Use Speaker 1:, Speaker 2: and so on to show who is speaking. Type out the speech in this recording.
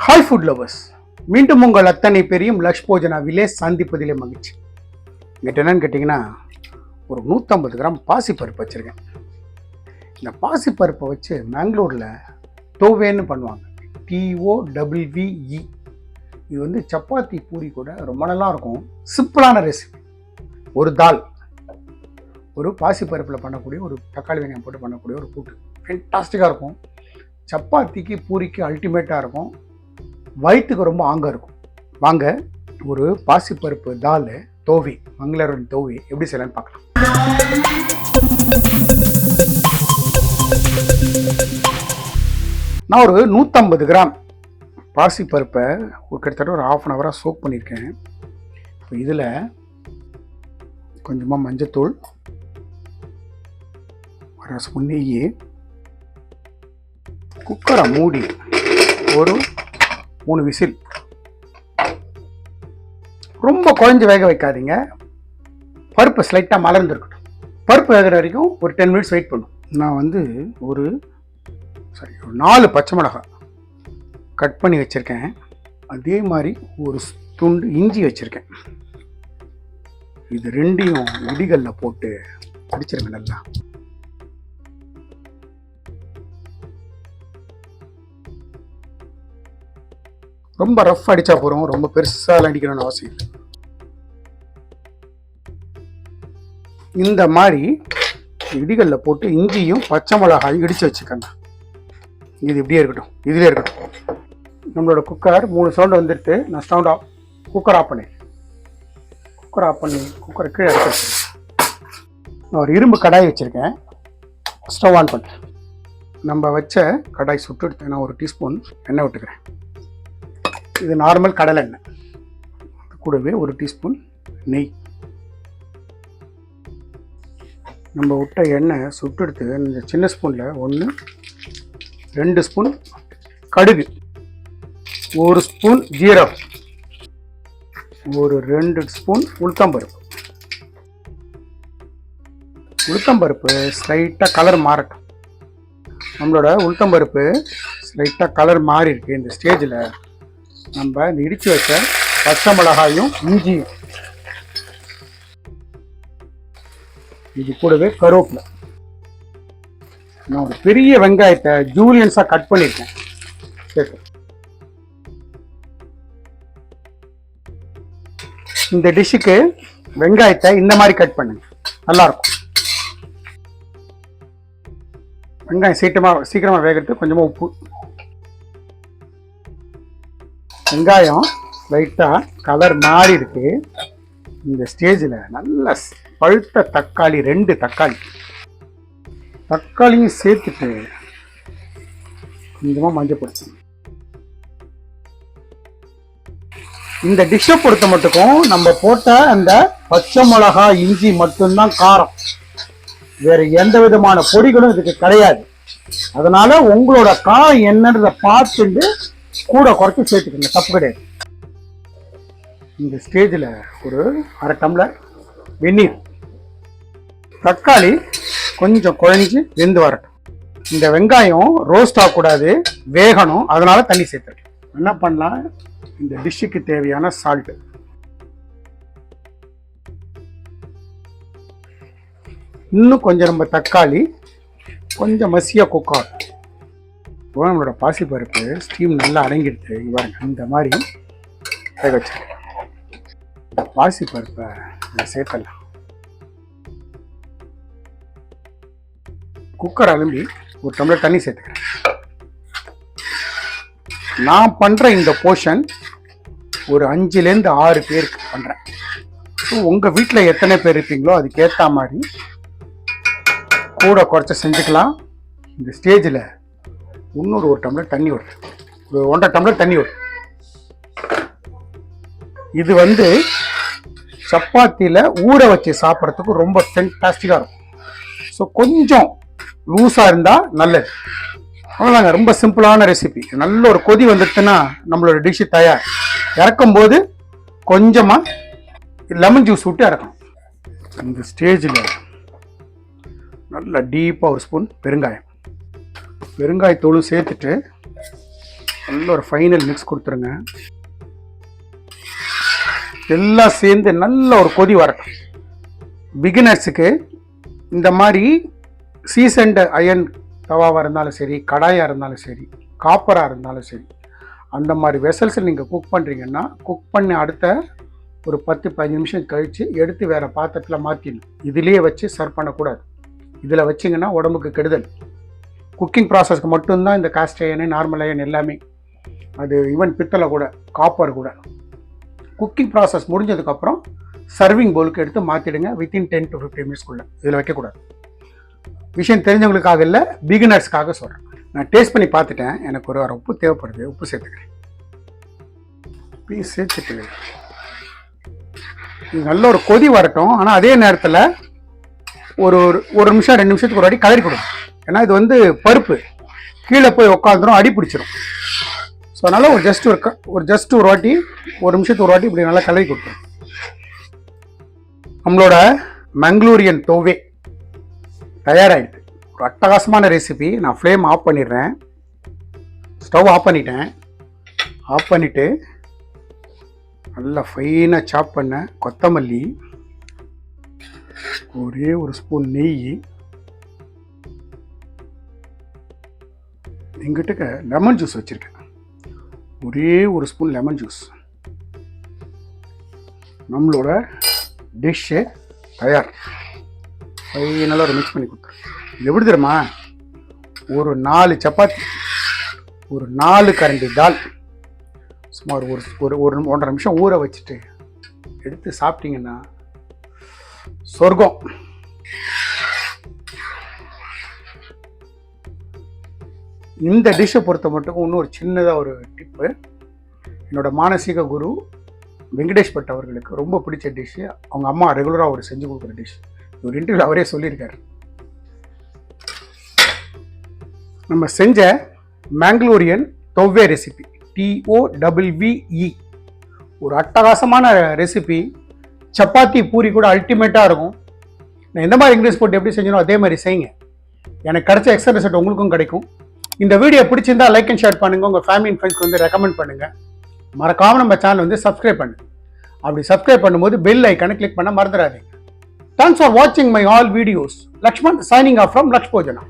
Speaker 1: Hi food lovers, மீண்டும் உங்கள் அத்தனை பேரையும் லக்ஷ் போஜனாவிலே சந்திப்பதிலே மகிழ்ச்சி. இங்கிட்ட என்னன்னு கேட்டிங்கன்னா, ஒரு 150 கிராம் பாசிப்பருப்பு வச்சுருக்கேன். இந்த பாசிப்பருப்பை வச்சு மேங்களூரில் டோவேன்னு பண்ணுவாங்க, TOWVE. இது வந்து சப்பாத்தி பூரி கூட ரொம்ப நல்லா இருக்கும். சிம்பிளான ரெசிபி. ஒரு தால், ஒரு பாசிப்பருப்பில் பண்ணக்கூடிய ஒரு தக்காளி வெங்காயம் போட்டு பண்ணக்கூடிய ஒரு கூட்டு ஃபென்டாஸ்டிக்காக இருக்கும். சப்பாத்திக்கு பூரிக்கு அல்டிமேட்டாக இருக்கும். வயிற்றுக்கு ரொம்ப ஆங்க இருக்கும். வாங்க ஒரு பாசிப்பருப்பு தால் தோவி, மங்களூர் தோவி எப்படி செய்யலான்னு பார்க்கலாம். நான் ஒரு 150 கிராம் பாசிப்பருப்பை கிட்டத்தட்ட ஒரு 1/2 hour சோக் பண்ணியிருக்கேன். இப்போ இதில் கொஞ்சமாக மஞ்சத்தூள், 1 ஸ்பூன் நெய், குக்கரை மூடி ஒரு 3 விசில். ரொம்ப குழஞ்சி வேக வைக்காதீங்க. பருப்பு ஸ்லைட்டாக மலர்ந்துருக்கட்டும். பருப்பு வேகிற வரைக்கும் ஒரு 10 minutes வெயிட் பண்ணும். நான் வந்து ஒரு 4 பச்சை மிளகாய் கட் பண்ணி வச்சுருக்கேன். அதே மாதிரி ஒரு துண்டு இஞ்சி வச்சுருக்கேன். இது ரெண்டையும் இடிகளில் போட்டு அடிச்சிருங்க நல்லா. ரொம்ப ரஃப் அடித்தா போகிறோம், ரொம்ப பெருசாக அடிக்கணும்னு அவசியம் இல்லை. இந்த மாதிரி இடிகளில் போட்டு இஞ்சியும் பச்சை மிளகாயும் இடித்து வச்சுக்கோங்க. இது இப்படியே இருக்கட்டும், இதிலே இருக்கட்டும். நம்மளோட குக்கர் 3 சவுண்டு வந்துடுது. நான் குக்கர் ஆஃப் பண்ணி குக்கரை கீழே எடுத்து நான் ஒரு இரும்பு கடாய் வச்சுருக்கேன். ஸ்டவ் ஆன் பண்ணுறேன். நம்ம வச்ச கடாய் சுட்டு எடுத்து நான் 1 டீஸ்பூன் எண்ணெய் விட்டுக்கிறேன். இது நார்மல் கடலை எண்ணெய். கூடவே 1 டீஸ்பூன் நெய். நம்ம விட்ட எண்ணெய் சுட்டு எடுத்து இந்த சின்ன ஸ்பூனில் 1 2 ஸ்பூன் கடுகு, 1 ஸ்பூன் ஜீரகம், ஒரு 2 ஸ்பூன் உளுத்தம்பருப்பு. உளுத்தம்பருப்பு ஸ்லைட்டாக கலர் மாறட்டும். நம்மளோட உளுத்தம்பருப்பு ஸ்லைட்டாக கலர் மாறி இருக்கு. இந்த ஸ்டேஜில் நம்ம இந்த இடித்து வச்ச பச்சை மிளகாயும் இஞ்சியும், இது கூடவே கருவேப்பிலை. நான் ஒரு பெரிய வெங்காயத்தை ஜூலியன்ஸாக கட் பண்ணியிருக்கேன். சரி, இந்த டிஷ்ஷுக்கு வெங்காயத்தை இந்த மாதிரி கட் பண்ணுங்க, நல்லாயிருக்கும். வெங்காயம் சீக்கிரமாக வேகிறதுக்கு கொஞ்சமாக உப்பு. வெங்காயம் லைட்டாக கலர் மாறி இருக்கு. இந்த ஸ்டேஜில் நல்ல பழுத்த தக்காளி, 2 தக்காளியும் சேர்த்துட்டு கொஞ்சமாக மஞ்சள் பொடி. இந்த டிஷ்ஷை பொறுத்த மட்டுக்கும் நம்ம போட்ட அந்த பச்சை மிளகா இஞ்சி மட்டும்தான் காரம். வேறு எந்த விதமான பொடிகளும் இதுக்கு கிடையாது. அதனால உங்களோட காரம் என்னன்றதை பார்த்துட்டு கூட குறைச்சி சேர்த்துக்கோங்க, தப்பு கிடையாது. இந்த ஸ்டேஜில் ஒரு 1/2 டம்ளர் வெந்நீர். தக்காளி கொஞ்சம் குழஞ்சி வெந்து வரட்டும். இந்த வெங்காயம் ரோஸ்ட் ஆகக்கூடாது, வேகணும். அதனால தண்ணி சேர்த்துருக்கேன். என்ன பண்ணலாம், இந்த டிஷ்ஷுக்கு தேவையான சால்ட்டு, இன்னும் கொஞ்சம் நம்ம தக்காளி கொஞ்சம் மசியாக குக்கார். நம்மளோட பாசிப்பருப்பு ஸ்டீம் நல்லா அடங்கிடுது. பாருங்க, இந்த மாதிரி வேக வச்சிருக்கேன். பாசிப்பருப்பை சேர்த்தலாம். குக்கர் அலும்பி 1 டம்ளர் தண்ணி சேர்த்துக்கிறேன். நான் பண்ணுற இந்த போர்ஷன் ஒரு 5லேருந்து 6 பேருக்கு பண்ணுறேன். ஸோ உங்கள் வீட்டில் எத்தனை பேர் இருப்பீங்களோ அதுக்கேற்ற மாதிரி கூட குறைச்சி செஞ்சுக்கலாம். இந்த ஸ்டேஜில் இன்னொரு 1 டம்ளர் தண்ணி விடுறேன், ஒரு 1.5 டம்ளர் தண்ணி விடுறேன். இது வந்து சப்பாத்தியில் ஊற வச்சு சாப்பிட்றதுக்கு ரொம்ப ஃபென்டாஸ்டிக்காக இருக்கும். ஸோ கொஞ்சம் லூஸாக இருந்தால் நல்லது. அவ்வளோதாங்க, ரொம்ப சிம்பிளான ரெசிபி. நல்ல ஒரு கொதி வந்துடுச்சுன்னா நம்மளோட டிஷ்ஷு தயார். இறக்கும் போது கொஞ்சமாக லெமன் ஜூஸ் விட்டு இறக்கணும். இந்த ஸ்டேஜில் நல்லா டீப்பாக 1 ஸ்பூன் பெருங்காயத்தூளும் சேர்த்துட்டு நல்ல ஒரு ஃபைனல் மிக்ஸ் கொடுத்துருங்க. எல்லாம் சேர்ந்து நல்ல ஒரு கொதி வரட்டும். பிகினர்ஸுக்கு இந்த மாதிரி சீசன்டு அயன் தவாவாக இருந்தாலும் சரி, கடாயாக இருந்தாலும் சரி, காப்பராக இருந்தாலும் சரி, அந்த மாதிரி வெசல்ஸில் நீங்கள் குக் பண்ணுறீங்கன்னா குக் பண்ணி அடுத்த ஒரு 10-15 நிமிஷம் கழித்து எடுத்து வேறு பாத்திரத்தில் மாற்றிடணும். இதிலேயே வச்சு சர்வ் பண்ணக்கூடாது. இதில் வச்சிங்கன்னா உடம்புக்கு கெடுதல். குக்கிங் ப்ராசஸ்க்கு மட்டும்தான் இந்த காஸ்ட் அயனு, நார்மல் அயன் எல்லாமே. அது ஈவன் பித்தளை கூட, காப்பர் கூட. குக்கிங் ப்ராசஸ் முடிஞ்சதுக்கப்புறம் சர்விங் பவுலுக்கு எடுத்து மாற்றிடுங்க. Within 10 to 15 மினிட்ஸ்க்குள்ளே. இதில் வைக்கக்கூடாது. விஷயம் தெரிஞ்சவங்களுக்காக இல்லை, பிகினர்ஸ்க்காக சொல்கிறேன். நான் டேஸ்ட் பண்ணி பார்த்துட்டேன். எனக்கு ஒரு உப்பு தேவைப்படுது. உப்பு சேர்த்துக்கிறேன். பீஸ் சேர்த்துட்டு இது நல்ல ஒரு கொதி வரட்டும். ஆனால் அதே நேரத்தில் ஒரு நிமிஷம் 2 நிமிஷத்துக்கு ஒரு வாட்டி கலரி கொடுங்க. ஏன்னா இது வந்து பருப்பு கீழே போய் உட்காந்துரும், அடி பிடிச்சிரும். ஸோ அதனால் ஒரு வாட்டி 1 நிமிஷத்துக்கு ஒரு வாட்டி இப்படி நல்லா கலரி கொடுத்துரும். நம்மளோட மங்களூரியன் தோவே தயாராகிடுது. ஒரு அட்டகாசமான ரெசிபி. நான் ஃப்ளேம் ஆஃப் பண்ணிடுறேன். ஸ்டவ் ஆஃப் பண்ணிட்டேன். ஆஃப் பண்ணிவிட்டு நல்லா ஃபைனாக சாப் பண்ண கொத்தமல்லி, ஒரே ஒரு ஸ்பூன் நெய், எங்கிட்ட லெமன் ஜூஸ் வச்சுருக்கேன், ஒரே ஒரு ஸ்பூன் லெமன் ஜூஸ். நம்மளோட டிஷ்ஷு தயார். ஃபைனலாக ஒரு மிக்ஸ் பண்ணி கொடுத்துருக்கேன். இது எப்படி தெரியுமா? ஒரு 4 சப்பாத்தி, ஒரு 4 கரண்டி தால், சுமார் ஒரு 1.5 நிமிஷம் ஊற வச்சுட்டு எடுத்து சாப்பிட்டீங்கன்னா சொர்க்கம். இந்த டிஷ்ஷை பொறுத்த மட்டும் இன்னும் ஒரு சின்னதாக ஒரு டிப்பு. என்னோட மானசீக குரு வெங்கடேஷ் பட் அவர்களுக்கு ரொம்ப பிடிச்ச டிஷ்ஷு, அவங்க அம்மா ரெகுலராக அவர் செஞ்சு கொடுக்குற டிஷ். ஒரு இன்டர்வியூ அவரே சொல்லியிருக்காரு. நம்ம செஞ்ச மங்களூரியன் தொவ்வே ரெசிபி, TOWVE, ஒரு அட்டகாசமான ரெசிபி. சப்பாத்தி பூரி கூட அல்டிமேட்டாக இருக்கும். நான் எந்த மாதிரி இன்க்ரீடியன்ஸ் போட்டு எப்படி செஞ்சனோ அதே மாதிரி செய்யுங்க. எனக்கு கிடைச்ச எக்ஸ்ட்ரா ரிசல்ட் உங்களுக்கும் கிடைக்கும். இந்த வீடியோ பிடிச்சிருந்தா லைக் அண்ட் ஷேர் பண்ணுங்கள். உங்கள் ஃபேமிலி அண்ட் ஃப்ரெண்ட்ஸ்க்கு வந்து ரெக்கமெண்ட் பண்ணுங்கள். மறக்காமல் நம்ம சேனல் வந்து சப்ஸ்கிரைப் பண்ணுங்கள். அப்படி சப்ஸ்கிரைப் பண்ணும்போது பெல் ஐக்கானை கிளிக் பண்ண மறந்துடாதீங்க. தேங்க்ஸ் ஃபார் வாட்சிங் my all videos. Lakshman signing off from Lakshpojana.